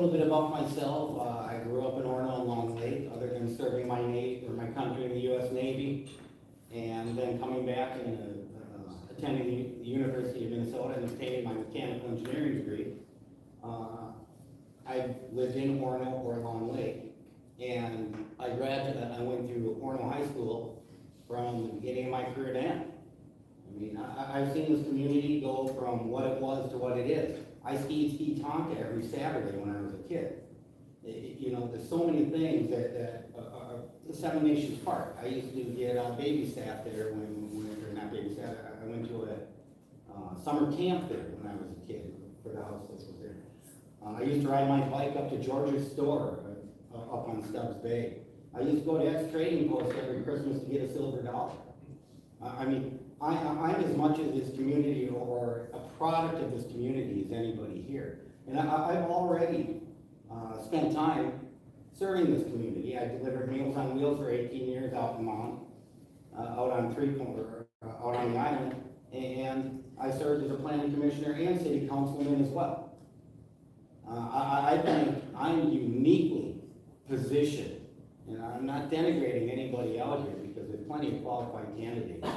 little bit about myself. I grew up in Orono and Long Lake, other than serving my country in the U.S. Navy, and then coming back and attending the University of Minnesota and obtaining my mechanical engineering degree. I lived in Orono or Long Lake, and I went through Orono High School from the beginning of my career to end. I mean, I've seen this community go from what it was to what it is. I skied ski Tonka every Saturday when I was a kid. You know, there's so many things that are Seven Nations Park. I used to get babysat there or not babysat, I went to a summer camp there when I was a kid for the house that was there. I used to ride my bike up to George's store up on Stubbs Bay. I used to go to Ed's Trading Post every Christmas to get a silver dollar. I mean, I'm as much of this community or a product of this community as anybody here. And I've already spent time serving this community. I delivered Meals on Wheels for 18 years out in Mount, out on the island, and I served as a planning commissioner and city councilman as well. I think I'm uniquely positioned, and I'm not denigrating anybody out here because there's plenty of qualified candidates.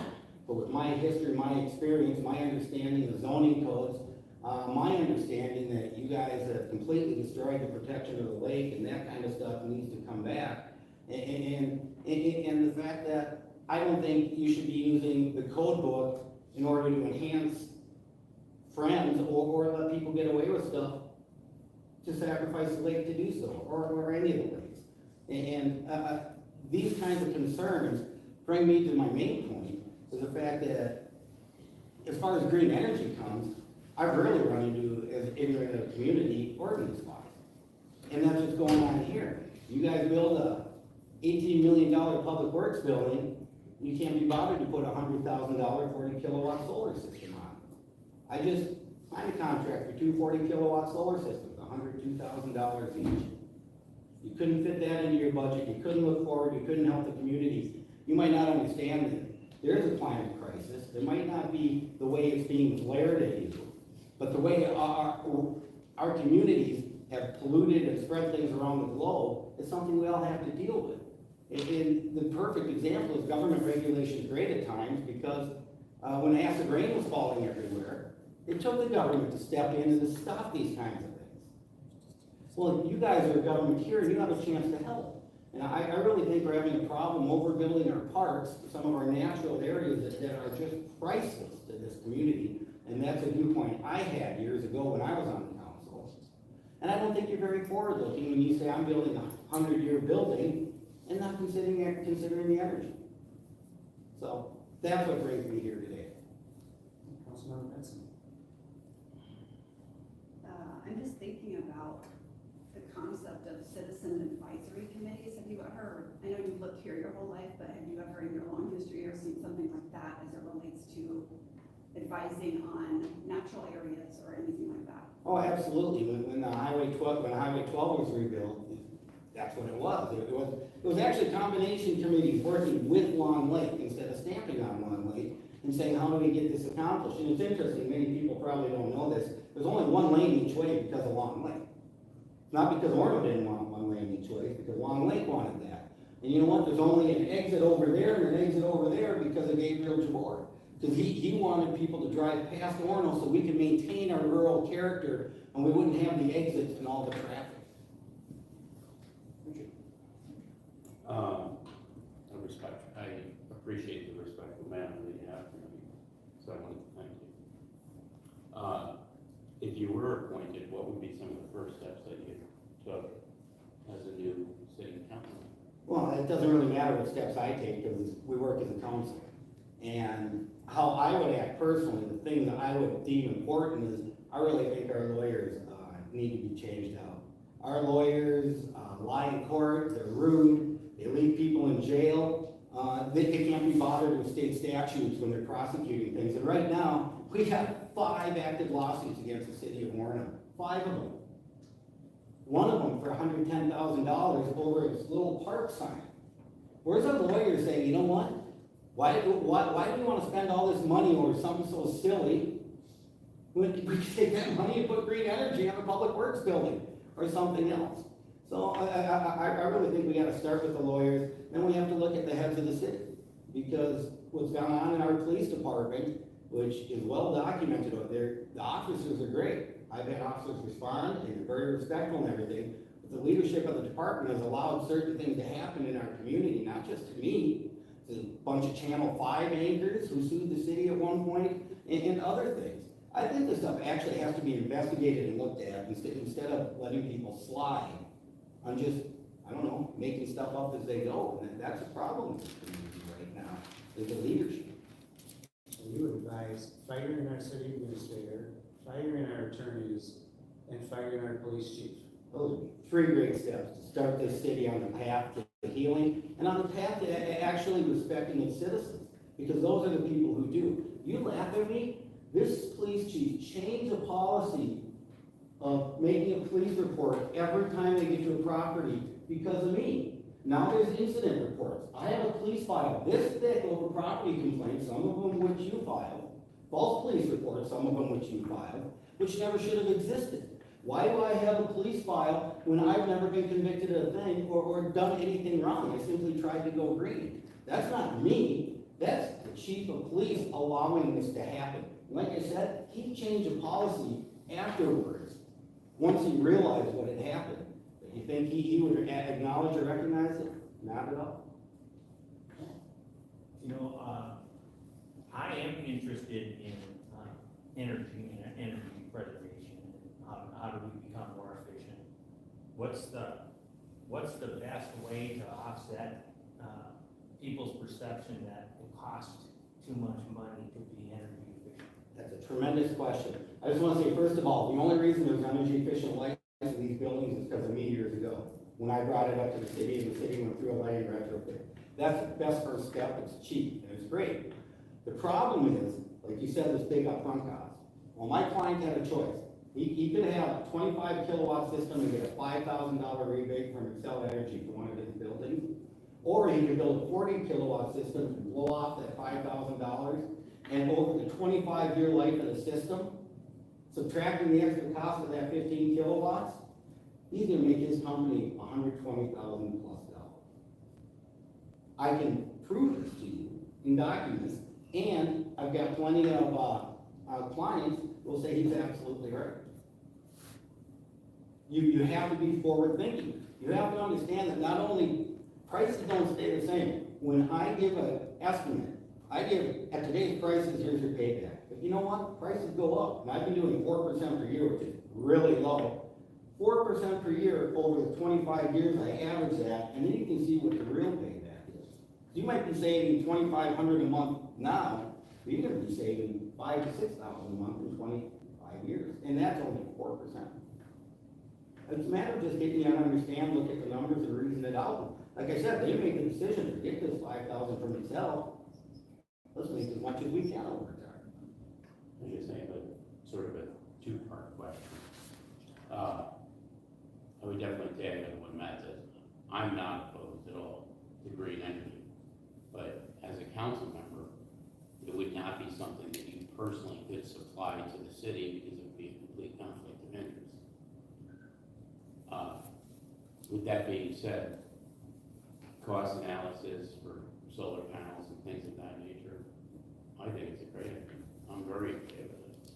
But with my history, my experience, my understanding of zoning codes, my understanding that you guys have completely destroyed the protection of the lake and that kind of stuff needs to come back. And the fact that I don't think you should be using the code book in order to enhance friends or let people get away with stuff to sacrifice the lake to do so, or any of the lakes. And these kinds of concerns bring me to my main point, is the fact that as far as green energy comes, I've really run into as ignorant a community ordinance-wise. And that's what's going on here. You guys build a $18 million public works building, you can't be bothered to put a $100,000 40 kilowatt solar system on. I just signed a contract for two 40 kilowatt solar systems, $102,000 each. You couldn't fit that into your budget, you couldn't look forward, you couldn't help the community. You might not understand that there is a climate crisis. There might not be the way it's being flared at you, but the way our communities have polluted and spread things around the globe is something we all have to deal with. And the perfect example is government regulation is great at times because when acid rain was falling everywhere, it took the government to step in and to stop these kinds of things. Well, you guys are a government here and you have a chance to help. And I really think we're having a problem overbuilding our parks, some of our natural areas that are just priceless to this community. And that's a viewpoint I had years ago when I was on the council. And I don't think you're very forward-looking when you say I'm building a 100-year building and not considering the energy. So that's what brings me here today. Councilmember Benson. I'm just thinking about the concept of citizen advisory committees. Have you ever, I know you've lived here your whole life, but have you ever in your long history or seen something like that as it relates to advising on natural areas or anything like that? Oh, absolutely. When Highway 12 was rebuilt, that's what it was. It was actually combination committees working with Long Lake instead of stamping on Long Lake and saying, how do we get this accomplished? And it's interesting, many people probably don't know this. There's only one lane each way because of Long Lake. Not because Orono didn't want one lane each way, because Long Lake wanted that. And you know what? There's only an exit over there and an exit over there because of Gabriel Jabor. Because he wanted people to drive past Orono so we could maintain our rural character and we wouldn't have the exits and all the traffic. I appreciate the respectful manner that you have for me, so I want to thank you. If you were appointed, what would be some of the first steps that you took as a new city councilman? Well, it doesn't really matter what steps I take because we work as a council. And how I would act personally, the thing that I would deem important is I really think our lawyers need to be changed out. Our lawyers lie in court, they're rude, they leave people in jail. They can't be bothered with state statutes when they're prosecuting things. And right now, we have 5 active lawsuits against the city of Orono. 5 of them. One of them for $110,000 over this little park sign. Where's our lawyers saying, you know what? Why do we want to spend all this money over something so silly? We could take that money and put green energy on a public works building. or something else. So I really think we gotta start with the lawyers, then we have to look at the heads of the city. Because what's gone on in our police department, which is well documented out there, the officers are great. I've had officers respond, and they're very respectful and everything, but the leadership of the department has allowed certain things to happen in our community, not just to me. There's a bunch of Channel 5 anchors who sued the city at one point, and other things. I think this stuff actually has to be investigated and looked at, instead of letting people slide on just, I don't know, making stuff up as they go. And that's a problem in this community right now, is the leadership. So you would advise firing our city administrator, firing our attorneys, and firing our police chief. Those are three great steps to start this city on the path to healing and on the path to actually respecting its citizens, because those are the people who do. You laugh at me, this police chief changed the policy of making a police report every time they get to a property because of me. Now there's incident reports. I have a police file this thick over property complaints, some of them which you filed, false police reports, some of them which you filed, which never should have existed. Why do I have a police file when I've never been convicted of a thing or done anything wrong? I simply tried to go green. That's not me. That's the chief of police allowing this to happen. Like I said, he changed the policy afterwards, once he realized what had happened. But you think he would acknowledge or recognize it? Not at all. You know, I am interested in energy and energy preservation. How do we become more efficient? What's the best way to offset people's perception that it costs too much money to be energy efficient? That's a tremendous question. I just want to say, first of all, the only reason there's energy efficient lights in these buildings is because of me years ago, when I brought it up to the city, and the city went through a lighting retrofit. That's the best first step. It's cheap, and it's great. The problem is, like you said, this big upfront cost. Well, my client had a choice. He could have a 25 kilowatt system and get a $5,000 rebate from Excel Energy for one of his buildings. Or he could build a 40 kilowatt system and blow off that $5,000, and over the 25-year life of the system, subtracting the extra cost of that 15 kilowatts, he's gonna make his company $120,000 plus. I can prove this to you in documents, and I've got plenty of clients who will say he's absolutely right. You have to be forward thinking. You have to understand that not only prices don't stay the same. When I give an estimate, I give, at today's prices, here's your payback. But you know what? Prices go up. And I've been doing 4% per year, which is really low. 4% per year over the 25 years I average that, and then you can see what the real payback is. You might be saving $2,500 a month now, but you're gonna be saving $5,000 to $6,000 a month in 25 years, and that's only 4%. It's a matter of just getting you to understand, look at the numbers and reason it out. Like I said, they make the decision to get this 5,000 from themselves. Let's make as much as we can over there. I just say, but sort of a two-part question. I would definitely tag on what Matt said. I'm not opposed at all to green energy, but as a council member, it would not be something that you personally could supply to the city because it would be a complete conflict of interest. With that being said, cost analysis for solar panels and things of that nature, I think it's a great idea. I'm very okay with it.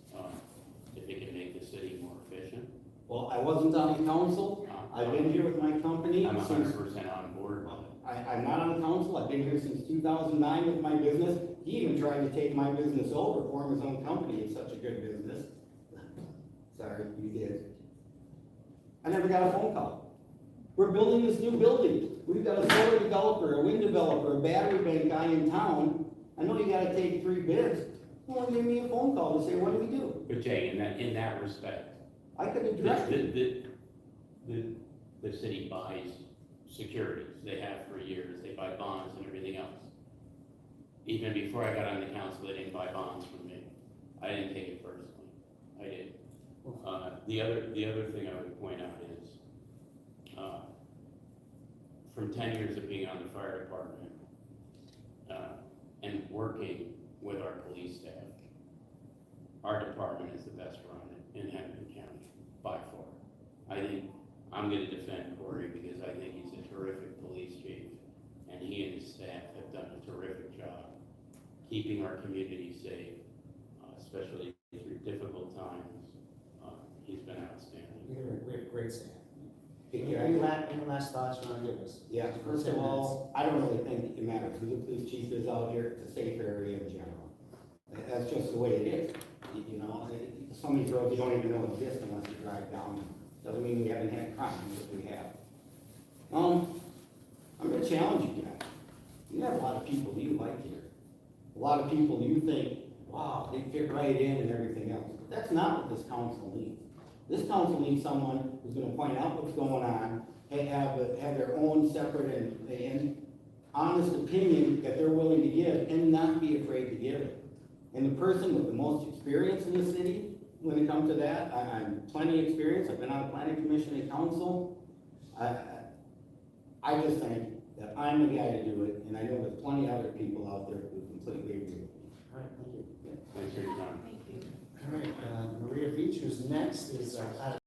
If it can make the city more efficient. Well, I wasn't on council. I've been here with my company I'm since. 100% on board with it. I'm not on council. I've been here since 2009 with my business. He even tried to take my business over, form his own company. It's such a good business. Sorry, you did. I never got a phone call. We're building this new building. We've got a solar developer, a wind developer, a battery bank guy in town. I know you gotta take 3 bids. Well, give me a phone call to say, what do we do? But Jay, in that respect, I could have directed. the city buys securities. They have for years. They buy bonds and everything else. Even before I got on the council, they didn't buy bonds from me. I didn't take it personally. I did. The other thing I would point out is, from 10 years of being on the fire department, and working with our police staff, our department is the best run in Hennepin County, by far. I think I'm gonna defend Corey because I think he's a terrific police chief, and he and his staff have done a terrific job keeping our community safe, especially through difficult times. He's been outstanding. We have great staff. Yeah, Any last thoughts you wanna give us? Yeah, first of all, I don't really think it matters who the police chief is out here, it's a safe area in general. That's just the way it is, you know, some of these roads you don't even know exist unless you drive down them. Doesn't mean we haven't had crime, but we have. I'm gonna challenge you guys. You have a lot of people you like here. A lot of people you think, wow, they fit right in and everything else. But that's not what this council needs. This council needs someone who's gonna point out what's going on, and have their own separate and honest opinion that they're willing to give, and not be afraid to give it. And the person with the most experience in the city, when it comes to that, I'm plenty of experience, I've been on the planning commission and council. I just think that I'm the guy to do it, and I know there's plenty of other people out there who completely agree with me. All right, thank you. Thanks for your time. Thank you. All right, Maria Beach, who's next, is out of